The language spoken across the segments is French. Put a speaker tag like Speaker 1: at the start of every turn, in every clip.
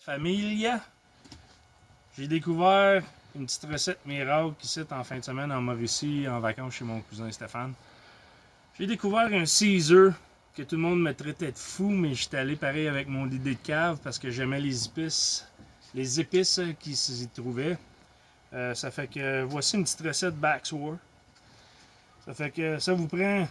Speaker 1: Familia. J'ai découvert une petite recette miracle ici en fin de semaine en Mauricie, en vacances chez mon cousin Stéphane. J'ai découvert un Caesar que tout le monde me traitait de fou, mais j'étais allé pareil avec mon idée de cave parce que j'aimais les épices qui s'y trouvaient. Ça fait que voici une petite recette Backsword. Ça fait que ça vous prend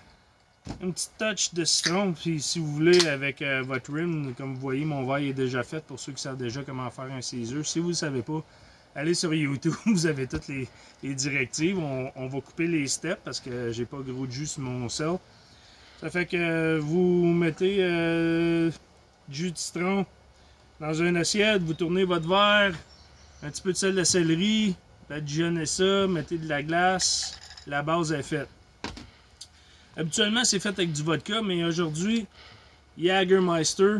Speaker 1: une petite touch de citron, puis si vous voulez avec votre rim, comme vous voyez, mon verre est déjà fait pour ceux qui savent déjà comment faire un Caesar. Si vous ne le savez pas, allez sur YouTube, vous avez toutes les directives. On va couper les steps parce que j'ai pas gros de jus sur mon sel. Ça fait que vous mettez du jus de citron dans une assiette, vous tournez votre verre, un petit peu de sel de céleri, badigeonnez ça, mettez de la glace, la base est faite. Habituellement, c'est fait avec du vodka, mais aujourd'hui, Jägermeister,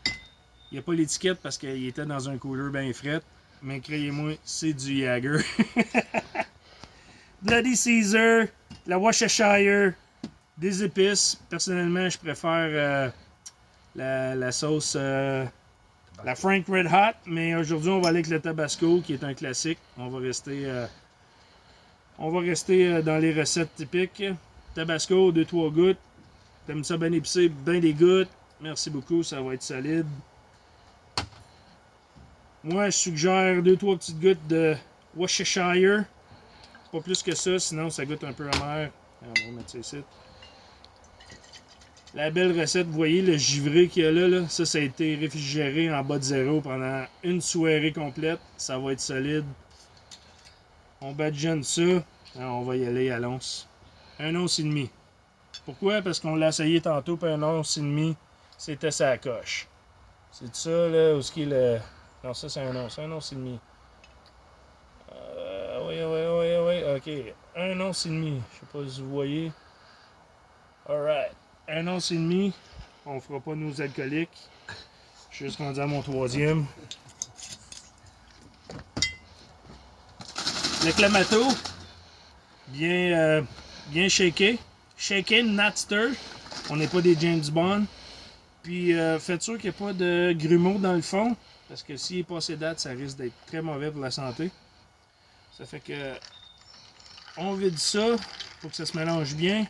Speaker 1: il n'y a pas l'étiquette parce qu'il était dans un cooler bien frais, mais croyez-moi, c'est du Jäger. Bloody Caesar, la Worcestershire, des épices. Personnellement, je préfère la sauce, la Frank Red Hot, mais aujourd'hui, on va aller avec le Tabasco, qui est un classique. On va rester dans les recettes typiques. Tabasco, 2-3 gouttes. T'aimes ça bien épicé, bien des gouttes. Merci beaucoup, ça va être solide. Moi, je suggère 2-3 petites gouttes de Worcestershire. Pas plus que ça, sinon ça goûte un peu amer. On va mettre ça ici. La belle recette, vous voyez le givré qu'il y a là, ça a été réfrigéré en bas de zéro pendant une soirée complète. Ça va être solide. On badigeonne ça. Alors, on va y aller à l'once. 1 once et demi. Pourquoi? Parce qu'on l'a essayé tantôt, puis 1 once et demi, c'était sa coche. C'est ça, là, où ce qui est le... Non, ça, c'est 1 once et demi. Oui, ok. 1 once et demi. Je sais pas si vous voyez. Alright. 1 once et demi. On fera pas nos alcooliques. Je suis juste rendu à mon 3e. Le Clamato, bien shaké. Shaken, not stirred. On n'est pas des James Bond. Puis faites sûr qu'il n'y a pas de grumeaux dans le fond. Parce que s'il est passé date, ça risque d'être très mauvais pour la santé. Ça fait que on vide ça pour que ça se mélange bien.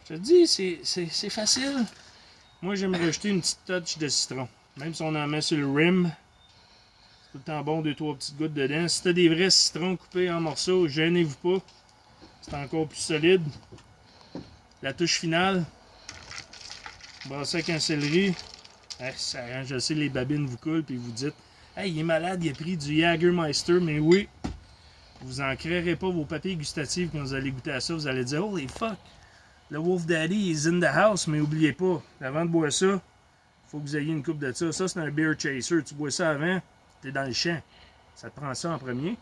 Speaker 1: Je te dis, c'est facile. Moi, j'aime rajouter une petite touch de citron. Même si on en met sur le rim. C'est tout le temps bon, 2-3 petites gouttes dedans. Si t'as des vrais citrons coupés en morceaux, gênez-vous pas. C'est encore plus solide. La touche finale. Brasser avec un céleri. Ça, je sais, les babines vous coulent puis vous dites hey, il est malade, il a pris du Jägermeister. Mais oui, vous en créerez pas vos papilles gustatives quand vous allez goûter à ça. Vous allez dire holy fuck, le Wolf Daddy is in the house. Mais n'oubliez pas, avant de boire ça, il faut que vous ayez une coupe de ça. Ça, c'est un beer chaser. Tu bois ça avant, t'es dans le champ. Ça te prend ça en premier.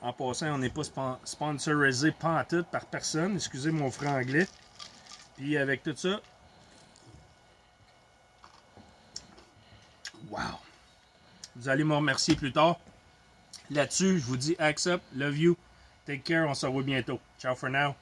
Speaker 1: En passant, on n'est pas sponsorisé pantoute par personne. Excusez mon franglais. Puis avec tout ça, wow! Vous allez me remercier plus tard. Là-dessus, je vous dis accept, love you, take care, on se revoit bientôt. Ciao for now.